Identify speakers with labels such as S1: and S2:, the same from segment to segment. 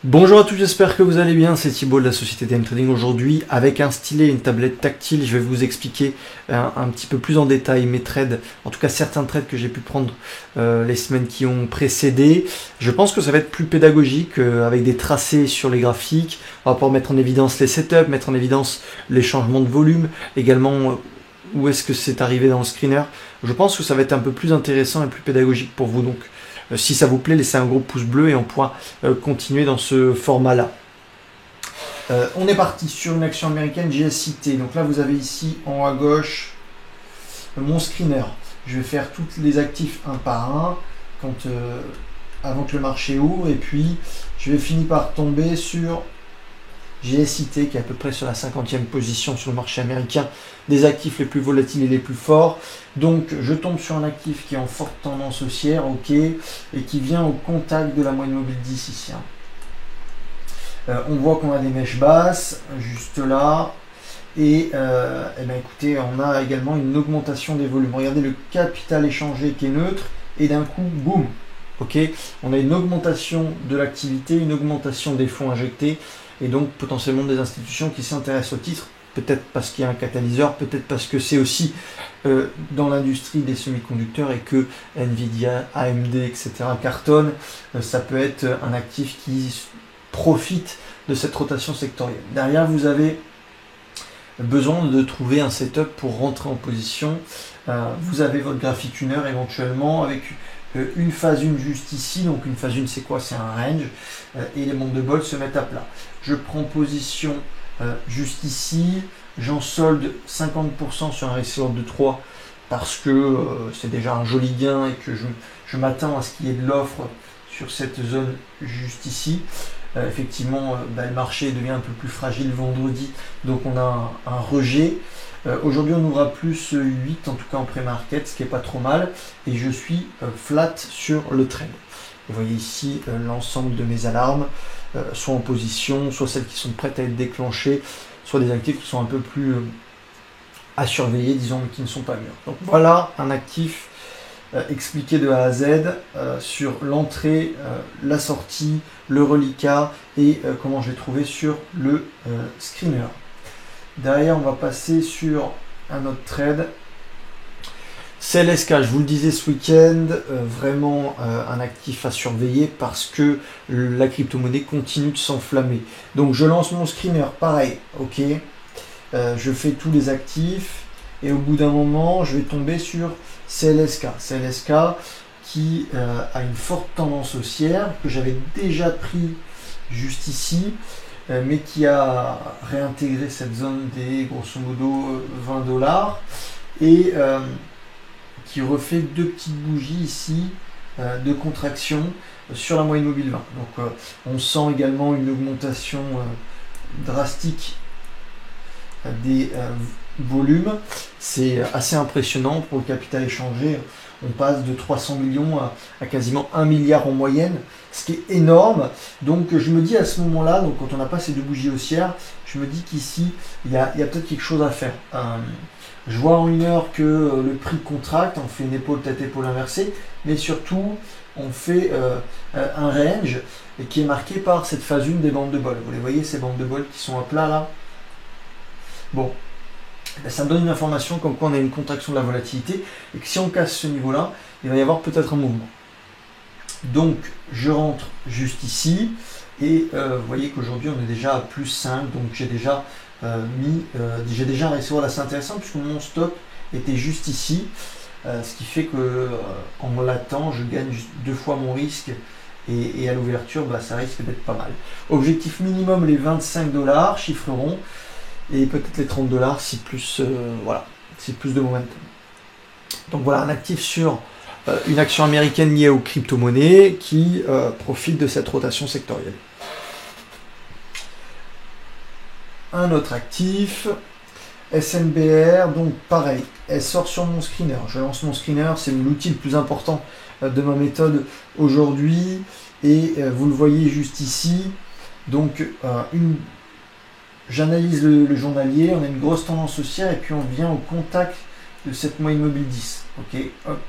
S1: Bonjour à tous, j'espère que vous allez bien, c'est Thibaut de la société DM Trading. Aujourd'hui, avec un stylet et une tablette tactile, je vais vous expliquer un petit peu plus en détail mes trades, en tout cas certains trades que j'ai pu prendre les semaines qui ont précédé. Je pense que ça va être plus pédagogique avec des tracés sur les graphiques. On va pouvoir mettre en évidence les setups, mettre en évidence les changements de volume, également où est-ce que c'est arrivé dans le screener. Je pense que ça va être un peu plus intéressant et plus pédagogique pour vous. Donc si ça vous plaît, laissez un gros pouce bleu et on pourra continuer dans ce format-là. On est parti sur une action américaine GSIT. Donc là, vous avez ici en haut à gauche mon screener. Je vais faire tous les actifs un par un avant que le marché ouvre. Et puis, je vais finir par tomber sur GSIT qui est à peu près sur la 50e position sur le marché américain des actifs les plus volatiles et les plus forts. Donc je tombe sur un actif qui est en forte tendance haussière, ok, et qui vient au contact de la moyenne mobile 10 ici. On voit qu'on a des mèches basses juste là, et bien écoutez, on a également une augmentation des volumes. Regardez le capital échangé qui est neutre, et d'un coup, boum, ok, on a une augmentation de l'activité, une augmentation des fonds injectés, et donc potentiellement des institutions qui s'intéressent au titre, peut-être parce qu'il y a un catalyseur, peut-être parce que c'est aussi dans l'industrie des semi-conducteurs et que Nvidia, AMD, etc. cartonnent. Ça peut être un actif qui profite de cette rotation sectorielle. Derrière, vous avez besoin de trouver un setup pour rentrer en position. Vous avez votre graphique 1 heure éventuellement avec une phase 1 juste ici. Donc une phase 1 c'est quoi? C'est un range et les bandes de bol se mettent à plat. Je prends position juste ici, j'en solde 50% sur un risque de 3 parce que c'est déjà un joli gain et que je m'attends à ce qu'il y ait de l'offre sur cette zone juste ici. Effectivement, le marché devient un peu plus fragile vendredi, donc on a un rejet. Aujourd'hui on ouvre à plus 8 en tout cas en pré-market, ce qui n'est pas trop mal, et je suis flat sur le trend. Vous voyez ici l'ensemble de mes alarmes, soit en position, soit celles qui sont prêtes à être déclenchées, soit des actifs qui sont un peu plus à surveiller, disons, mais qui ne sont pas mûrs. Donc voilà un actif expliqué de A à Z sur l'entrée, la sortie, le reliquat et comment je l'ai trouvé sur le screener. Derrière, on va passer sur un autre trade. CLSK, je vous le disais ce week-end, vraiment un actif à surveiller parce que la crypto-monnaie continue de s'enflammer. Donc je lance mon screener, pareil, ok. Je fais tous les actifs et au bout d'un moment, je vais tomber sur CLSK. CLSK qui a une forte tendance haussière que j'avais déjà pris juste ici, mais qui a réintégré cette zone des grosso modo 20$ et qui refait deux petites bougies ici de contraction sur la moyenne mobile 20. Donc on sent également une augmentation drastique des volumes. C'est assez impressionnant pour le capital échangé. On passe de 300 millions à quasiment 1 milliard en moyenne, ce qui est énorme. Donc je me dis à ce moment-là, donc quand on n'a pas ces deux bougies haussières, je me dis qu'ici, il y a peut-être quelque chose à faire. Je vois en une heure que le prix contracte, on fait une épaule tête épaule inversée, mais surtout on fait un range qui est marqué par cette phase 1 des bandes de bol. Vous les voyez, ces bandes de bol qui sont à plat là. Bon, ça me donne une information comme quoi on a une contraction de la volatilité et que si on casse ce niveau-là, il va y avoir peut-être un mouvement. Donc je rentre juste ici et vous voyez qu'aujourd'hui on est déjà à plus 5, donc j'ai déjà j'ai déjà un recevoir assez intéressant puisque mon stop était juste ici, ce qui fait que en l'attend je gagne juste 2 fois mon risque et à l'ouverture ça risque d'être pas mal. Objectif minimum les 25$, chiffre rond, et peut-être les 30$ si plus si plus de momentum. Donc voilà un actif sur une action américaine liée aux crypto-monnaies qui profite de cette rotation sectorielle. Un autre actif, SNBR, donc pareil, elle sort sur mon screener. Je lance mon screener, c'est l'outil le plus important de ma méthode aujourd'hui. Et vous le voyez juste ici. Donc j'analyse le journalier, on a une grosse tendance haussière et puis on vient au contact de cette moyenne mobile 10. Ok, hop.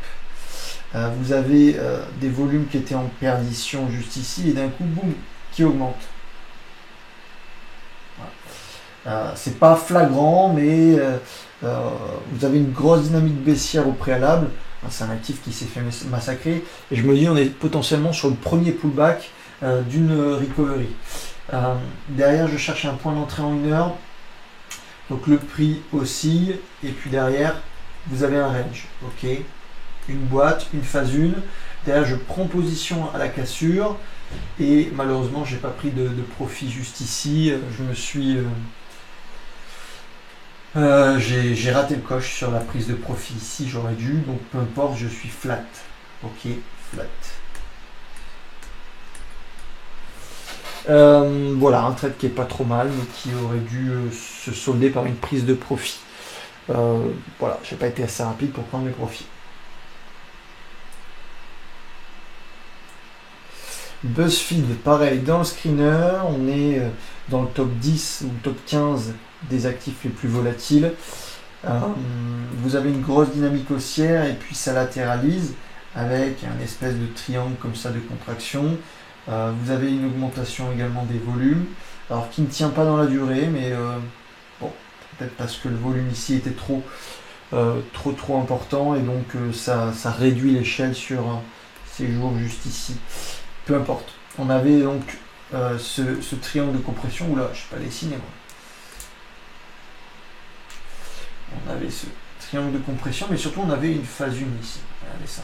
S1: Vous avez des volumes qui étaient en perdition juste ici et d'un coup, boum, qui augmente. Voilà. C'est pas flagrant, mais vous avez une grosse dynamique baissière au préalable. C'est un actif qui s'est fait massacrer. Et je me dis, on est potentiellement sur le premier pullback d'une recovery. Derrière, je cherche un point d'entrée en 1 heure. Donc le prix oscille. Et puis derrière, vous avez un range. Ok, une boîte, une phase 1. Derrière, je prends position à la cassure. Et malheureusement, j'ai pas pris de profit juste ici. Je me suis... j'ai raté le coche sur la prise de profit ici, j'aurais dû, donc peu importe, je suis flat. Ok, flat. Voilà, un trade qui est pas trop mal, mais qui aurait dû se solder par une prise de profit. Voilà, j'ai pas été assez rapide pour prendre mes profits. BuzzFeed, pareil, dans le screener, on est dans le top 10 ou top 15 des actifs les plus volatiles. Vous avez une grosse dynamique haussière et puis ça latéralise avec un espèce de triangle comme ça de contraction. Vous avez une augmentation également des volumes, alors qui ne tient pas dans la durée, mais bon, peut-être parce que le volume ici était trop important et donc ça réduit l'échelle sur ces jours juste ici. Peu importe. On avait donc ce triangle de compression, oula, je ne sais pas dessiner moi. On avait ce triangle de compression, mais surtout on avait une phase 1 ici. Regardez ça.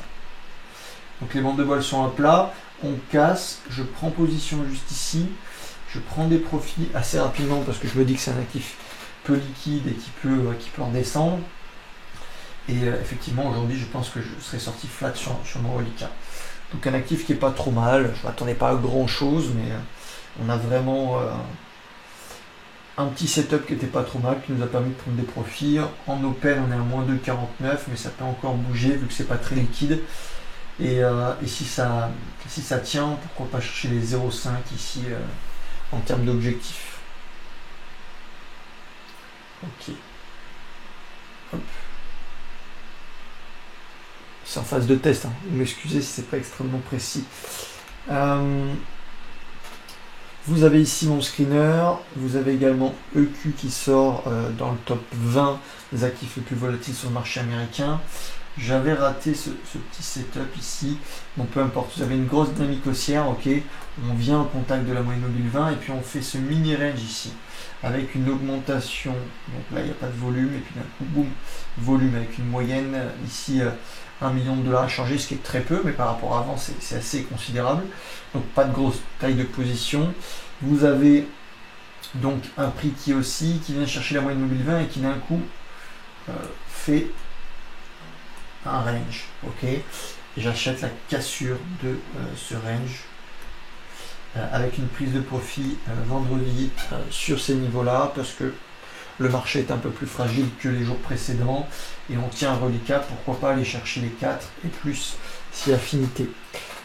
S1: Donc les bandes de vol sont à plat, on casse, je prends position juste ici, je prends des profits assez rapidement parce que je me dis que c'est un actif peu liquide et qui peut redescendre. Et effectivement aujourd'hui je pense que je serai sorti flat sur mon reliquat. Donc un actif qui est pas trop mal, je ne m'attendais pas à grand chose, mais on a vraiment un petit setup qui était pas trop mal, qui nous a permis de prendre des profits. En Open on est à moins 2,49, mais ça peut encore bouger vu que c'est pas très liquide. Et si ça tient, pourquoi pas chercher les 0,5 ici en termes d'objectifs. Ok. Hop. C'est en phase de test, hein. Vous m'excusez si c'est pas extrêmement précis. Vous avez ici mon screener, vous avez également EQ qui sort dans le top 20 des actifs les plus volatiles sur le marché américain. J'avais raté ce petit setup ici, donc peu importe, vous avez une grosse dynamique haussière, ok, on vient en contact de la moyenne mobile 20 et puis on fait ce mini range ici, avec une augmentation, donc là il n'y a pas de volume, et puis d'un coup, boum, volume avec une moyenne ici 1 million de dollars à changer, ce qui est très peu, mais par rapport à avant c'est assez considérable, donc pas de grosse taille de position. Vous avez donc un prix qui aussi, qui vient chercher la moyenne mobile 20 et qui d'un coup fait un range, ok, et j'achète la cassure de ce range avec une prise de profit vendredi sur ces niveaux là parce que le marché est un peu plus fragile que les jours précédents et on tient un reliquat, pourquoi pas aller chercher les 4 et plus si affinité.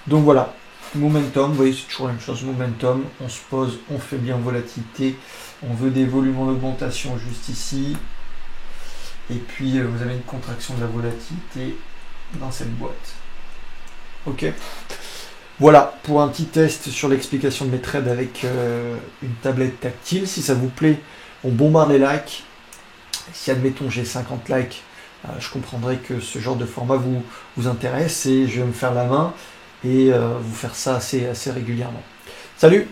S1: Donc voilà, momentum, vous voyez c'est toujours la même chose, momentum, on se pose, on fait bien volatilité, on veut des volumes en augmentation juste ici. Et puis vous avez une contraction de la volatilité dans cette boîte. Ok. Voilà pour un petit test sur l'explication de mes trades avec une tablette tactile. Si ça vous plaît, on bombarde les likes. Si admettons j'ai 50 likes, je comprendrai que ce genre de format vous intéresse et je vais me faire la main et vous faire ça assez régulièrement. Salut!